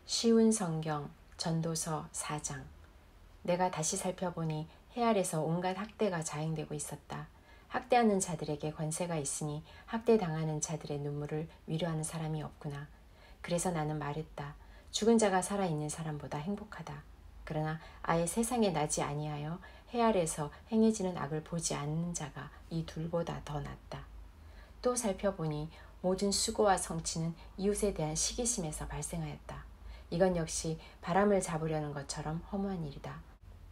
쉬운 성경 전도서 4장. 내가 다시 살펴보니 해 아래서 온갖 학대가 자행되고 있었다. 학대하는 자들에게 권세가 있으니 학대당하는 자들의 눈물을 위로하는 사람이 없구나. 그래서 나는 말했다. 죽은 자가 살아있는 사람보다 행복하다. 그러나 아예 세상에 나지 아니하여 해 아래서 행해지는 악을 보지 않는 자가 이 둘보다 더 낫다. 또 살펴보니 모든 수고와 성취는 이웃에 대한 시기심에서 발생하였다. 이건 역시 바람을 잡으려는 것처럼 허무한 일이다.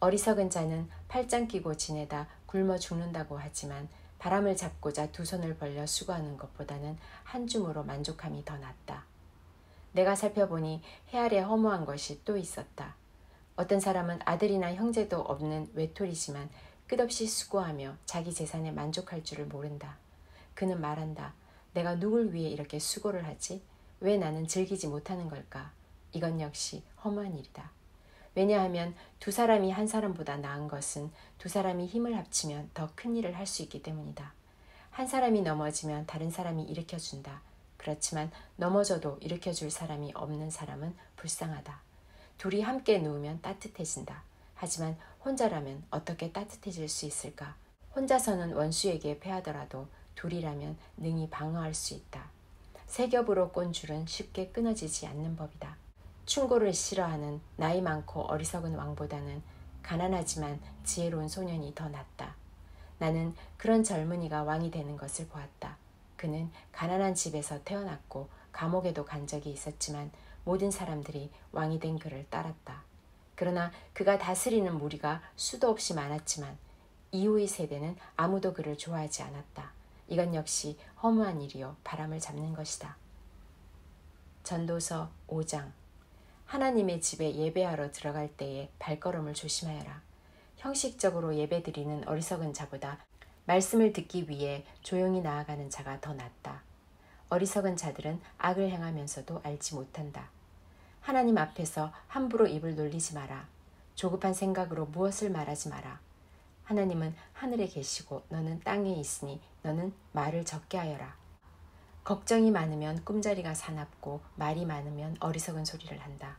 어리석은 자는 팔짱 끼고 지내다 굶어 죽는다고 하지만 바람을 잡고자 두 손을 벌려 수고하는 것보다는 한 줌으로 만족함이 더 낫다. 내가 살펴보니 해 아래 허무한 것이 또 있었다. 어떤 사람은 아들이나 형제도 없는 외톨이지만 끝없이 수고하며 자기 재산에 만족할 줄을 모른다. 그는 말한다. 내가 누굴 위해 이렇게 수고를 하지? 왜 나는 즐기지 못하는 걸까? 이건 역시 허무한 일이다. 왜냐하면 두 사람이 한 사람보다 나은 것은 두 사람이 힘을 합치면 더 큰 일을 할 수 있기 때문이다. 한 사람이 넘어지면 다른 사람이 일으켜준다. 그렇지만 넘어져도 일으켜줄 사람이 없는 사람은 불쌍하다. 둘이 함께 누우면 따뜻해진다. 하지만 혼자라면 어떻게 따뜻해질 수 있을까? 혼자서는 원수에게 패하더라도 둘이라면 능히 방어할 수 있다. 세 겹으로 꼰 줄은 쉽게 끊어지지 않는 법이다. 충고를 싫어하는 나이 많고 어리석은 왕보다는 가난하지만 지혜로운 소년이 더 낫다. 나는 그런 젊은이가 왕이 되는 것을 보았다. 그는 가난한 집에서 태어났고 감옥에도 간 적이 있었지만 모든 사람들이 왕이 된 그를 따랐다. 그러나 그가 다스리는 무리가 수도 없이 많았지만 이후의 세대는 아무도 그를 좋아하지 않았다. 이건 역시 허무한 일이요 바람을 잡는 것이다. 전도서 5장. 하나님의 집에 예배하러 들어갈 때에 발걸음을 조심하여라. 형식적으로 예배드리는 어리석은 자보다 말씀을 듣기 위해 조용히 나아가는 자가 더 낫다. 어리석은 자들은 악을 행하면서도 알지 못한다. 하나님 앞에서 함부로 입을 놀리지 마라. 조급한 생각으로 무엇을 말하지 마라. 하나님은 하늘에 계시고 너는 땅에 있으니 너는 말을 적게 하여라. 걱정이 많으면 꿈자리가 사납고 말이 많으면 어리석은 소리를 한다.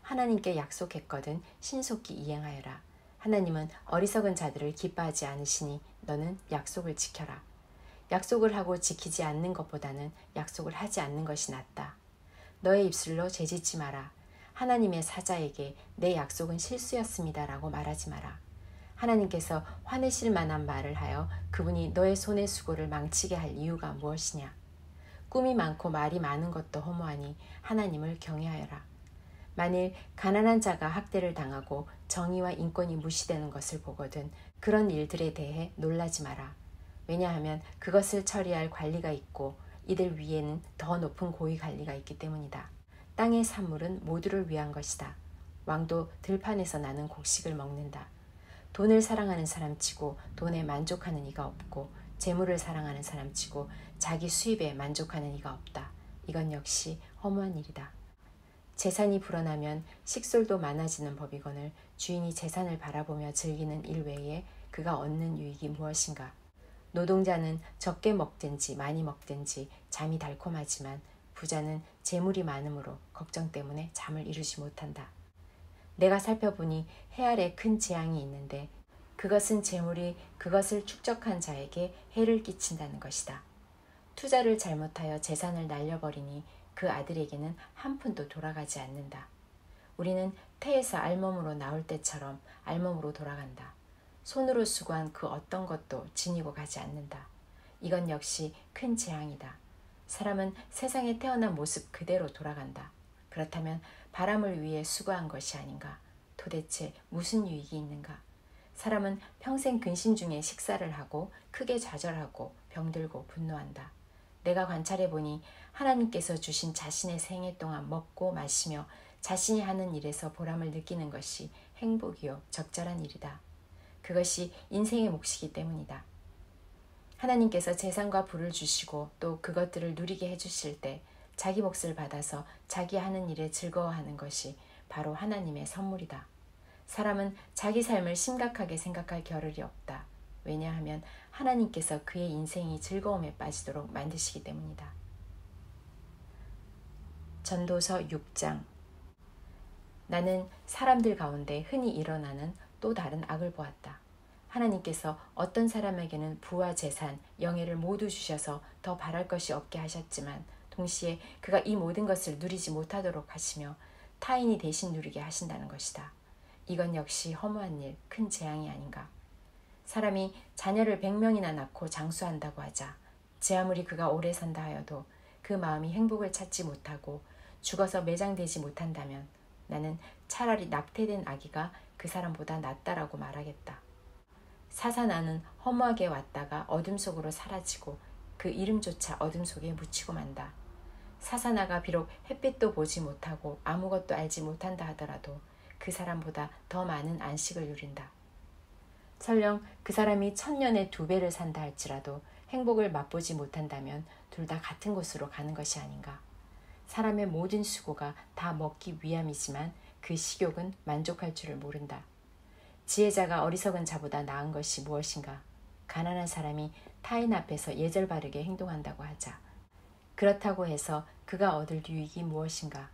하나님께 약속했거든 신속히 이행하여라. 하나님은 어리석은 자들을 기뻐하지 않으시니 너는 약속을 지켜라. 약속을 하고 지키지 않는 것보다는 약속을 하지 않는 것이 낫다. 너의 입술로 죄짓지 마라. 하나님의 사자에게 내 약속은 실수였습니다라고 말하지 마라. 하나님께서 화내실 만한 말을 하여 그분이 너의 손의 수고를 망치게 할 이유가 무엇이냐? 꿈이 많고 말이 많은 것도 허무하니 하나님을 경외하여라. 만일 가난한 자가 학대를 당하고 정의와 인권이 무시되는 것을 보거든 그런 일들에 대해 놀라지 마라. 왜냐하면 그것을 처리할 관리가 있고 이들 위에는 더 높은 고위 관리가 있기 때문이다. 땅의 산물은 모두를 위한 것이다. 왕도 들판에서 나는 곡식을 먹는다. 돈을 사랑하는 사람치고 돈에 만족하는 이가 없고 재물을 사랑하는 사람치고 자기 수입에 만족하는 이가 없다. 이건 역시 허무한 일이다. 재산이 불어나면 식솔도 많아지는 법이거늘 주인이 재산을 바라보며 즐기는 일 외에 그가 얻는 유익이 무엇인가? 노동자는 적게 먹든지 많이 먹든지 잠이 달콤하지만 부자는 재물이 많으므로 걱정 때문에 잠을 이루지 못한다. 내가 살펴보니 해 아래 큰 재앙이 있는데 그것은 재물이 그것을 축적한 자에게 해를 끼친다는 것이다. 투자를 잘못하여 재산을 날려버리니 그 아들에게는 한 푼도 돌아가지 않는다. 우리는 태에서 알몸으로 나올 때처럼 알몸으로 돌아간다. 손으로 수고한 그 어떤 것도 지니고 가지 않는다. 이건 역시 큰 재앙이다. 사람은 세상에 태어난 모습 그대로 돌아간다. 그렇다면 바람을 위해 수고한 것이 아닌가? 도대체 무슨 유익이 있는가? 사람은 평생 근심 중에 식사를 하고 크게 좌절하고 병들고 분노한다. 내가 관찰해보니 하나님께서 주신 자신의 생애 동안 먹고 마시며 자신이 하는 일에서 보람을 느끼는 것이 행복이요 적절한 일이다. 그것이 인생의 몫이기 때문이다. 하나님께서 재산과 부를 주시고 또 그것들을 누리게 해주실 때 자기 몫을 받아서 자기 하는 일에 즐거워하는 것이 바로 하나님의 선물이다. 사람은 자기 삶을 심각하게 생각할 겨를이 없다. 왜냐하면 하나님께서 그의 인생이 즐거움에 빠지도록 만드시기 때문이다. 전도서 6장. 나는 사람들 가운데 흔히 일어나는 또 다른 악을 보았다. 하나님께서 어떤 사람에게는 부와 재산, 영예를 모두 주셔서 더 바랄 것이 없게 하셨지만 동시에 그가 이 모든 것을 누리지 못하도록 하시며 타인이 대신 누리게 하신다는 것이다. 이건 역시 허무한 일, 큰 재앙이 아닌가. 사람이 자녀를 100명이나 낳고 장수한다고 하자 제 아무리 그가 오래 산다 하여도 그 마음이 행복을 찾지 못하고 죽어서 매장되지 못한다면 나는 차라리 낙태된 아기가 그 사람보다 낫다라고 말하겠다. 사사나는 허무하게 왔다가 어둠 속으로 사라지고 그 이름조차 어둠 속에 묻히고 만다. 사사나가 비록 햇빛도 보지 못하고 아무것도 알지 못한다 하더라도 그 사람보다 더 많은 안식을 누린다. 설령 그 사람이 1000년에 2배를 산다 할지라도 행복을 맛보지 못한다면 둘 다 같은 곳으로 가는 것이 아닌가. 사람의 모든 수고가 다 먹기 위함이지만 그 식욕은 만족할 줄을 모른다. 지혜자가 어리석은 자보다 나은 것이 무엇인가. 가난한 사람이 타인 앞에서 예절 바르게 행동한다고 하자. 그렇다고 해서 그가 얻을 유익이 무엇인가.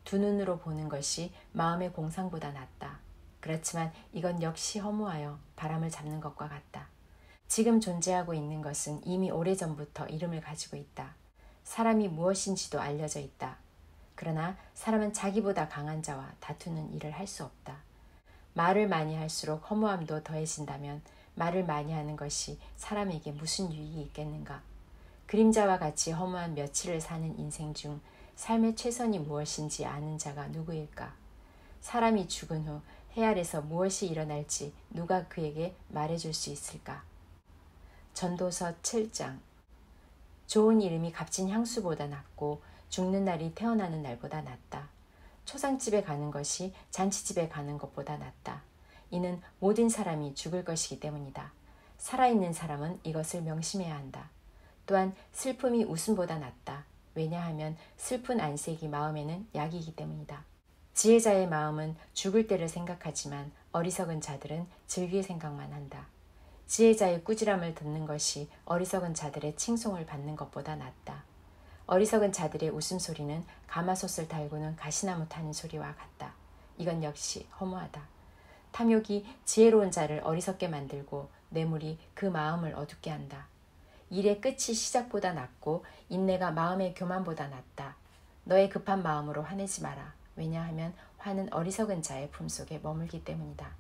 두 눈으로 보는 것이 마음의 공상보다 낫다. 그렇지만 이건 역시 허무하여 바람을 잡는 것과 같다. 지금 존재하고 있는 것은 이미 오래전부터 이름을 가지고 있다. 사람이 무엇인지도 알려져 있다. 그러나 사람은 자기보다 강한 자와 다투는 일을 할 수 없다. 말을 많이 할수록 허무함도 더해진다면 말을 많이 하는 것이 사람에게 무슨 유익이 있겠는가. 그림자와 같이 허무한 며칠을 사는 인생 중 삶의 최선이 무엇인지 아는 자가 누구일까. 사람이 죽은 후 해 아래서 무엇이 일어날지 누가 그에게 말해줄 수 있을까. 전도서 7장. 좋은 이름이 값진 향수보다 낫고 죽는 날이 태어나는 날보다 낫다. 초상집에 가는 것이 잔치집에 가는 것보다 낫다. 이는 모든 사람이 죽을 것이기 때문이다. 살아있는 사람은 이것을 명심해야 한다. 또한 슬픔이 웃음보다 낫다. 왜냐하면 슬픈 안색이 마음에는 약이기 때문이다. 지혜자의 마음은 죽을 때를 생각하지만 어리석은 자들은 즐길 생각만 한다. 지혜자의 꾸지람을 듣는 것이 어리석은 자들의 칭송을 받는 것보다 낫다. 어리석은 자들의 웃음소리는 가마솥을 달구는 가시나무 타는 소리와 같다. 이건 역시 허무하다. 탐욕이 지혜로운 자를 어리석게 만들고 뇌물이 그 마음을 어둡게 한다. 일의 끝이 시작보다 낫고 인내가 마음의 교만보다 낫다. 너의 급한 마음으로 화내지 마라. 왜냐하면 화는 어리석은 자의 품속에 머물기 때문이다.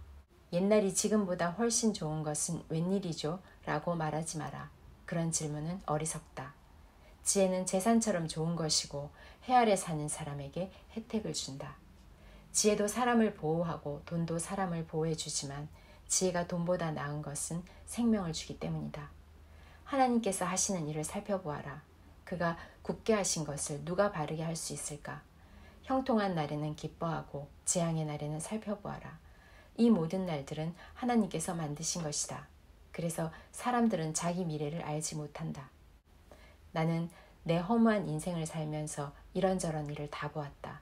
옛날이 지금보다 훨씬 좋은 것은 웬일이죠? 라고 말하지 마라. 그런 질문은 어리석다. 지혜는 재산처럼 좋은 것이고 해 아래 사는 사람에게 혜택을 준다. 지혜도 사람을 보호하고 돈도 사람을 보호해주지만 지혜가 돈보다 나은 것은 생명을 주기 때문이다. 하나님께서 하시는 일을 살펴보아라. 그가 굳게 하신 것을 누가 바르게 할 수 있을까? 형통한 날에는 기뻐하고 재앙의 날에는 살펴보아라. 이 모든 날들은 하나님께서 만드신 것이다. 그래서 사람들은 자기 미래를 알지 못한다. 나는 내 허무한 인생을 살면서 이런저런 일을 다 보았다.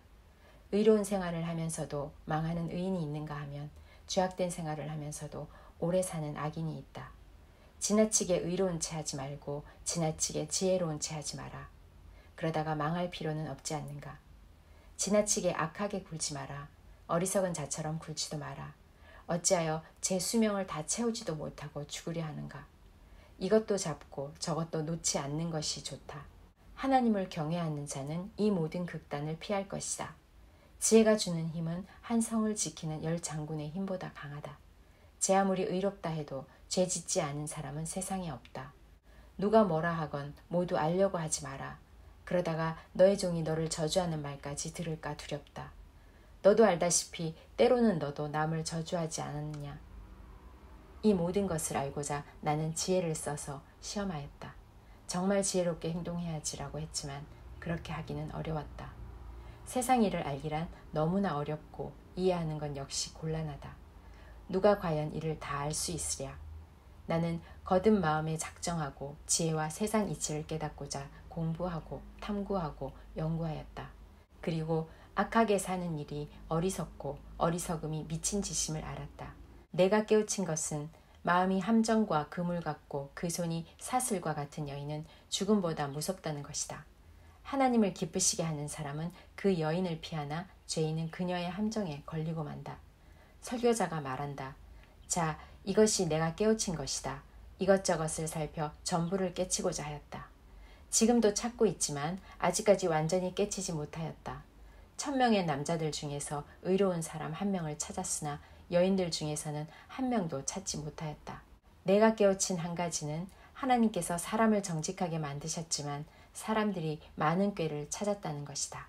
의로운 생활을 하면서도 망하는 의인이 있는가 하면 죄악된 생활을 하면서도 오래 사는 악인이 있다. 지나치게 의로운 채 하지 말고 지나치게 지혜로운 채 하지 마라. 그러다가 망할 필요는 없지 않는가. 지나치게 악하게 굴지 마라. 어리석은 자처럼 굴지도 마라. 어찌하여 제 수명을 다 채우지도 못하고 죽으려 하는가. 이것도 잡고 저것도 놓지 않는 것이 좋다. 하나님을 경외하는 자는 이 모든 극단을 피할 것이다. 지혜가 주는 힘은 한 성을 지키는 10장군의 힘보다 강하다. 제 아무리 의롭다 해도 죄 짓지 않은 사람은 세상에 없다. 누가 뭐라 하건 모두 알려고 하지 마라. 그러다가 너의 종이 너를 저주하는 말까지 들을까 두렵다. 너도 알다시피 때로는 너도 남을 저주하지 않았느냐. 이 모든 것을 알고자 나는 지혜를 써서 시험하였다. 정말 지혜롭게 행동해야지라고 했지만 그렇게 하기는 어려웠다. 세상 일을 알기란 너무나 어렵고 이해하는 건 역시 곤란하다. 누가 과연 이를 다 알 수 있으랴. 나는 거듭 마음에 작정하고 지혜와 세상 이치를 깨닫고자 공부하고 탐구하고 연구하였다. 그리고 악하게 사는 일이 어리석고 어리석음이 미친 짓임을 알았다. 내가 깨우친 것은 마음이 함정과 그물 같고 그 손이 사슬과 같은 여인은 죽음보다 무섭다는 것이다. 하나님을 기쁘시게 하는 사람은 그 여인을 피하나 죄인은 그녀의 함정에 걸리고 만다. 설교자가 말한다. 자, 이것이 내가 깨우친 것이다. 이것저것을 살펴 전부를 깨치고자 하였다. 지금도 찾고 있지만 아직까지 완전히 깨치지 못하였다. 1000명의 남자들 중에서 의로운 사람 1명을 찾았으나 여인들 중에서는 1명도 찾지 못하였다. 내가 깨우친 한 가지는 하나님께서 사람을 정직하게 만드셨지만 사람들이 많은 꾀를 찾았다는 것이다.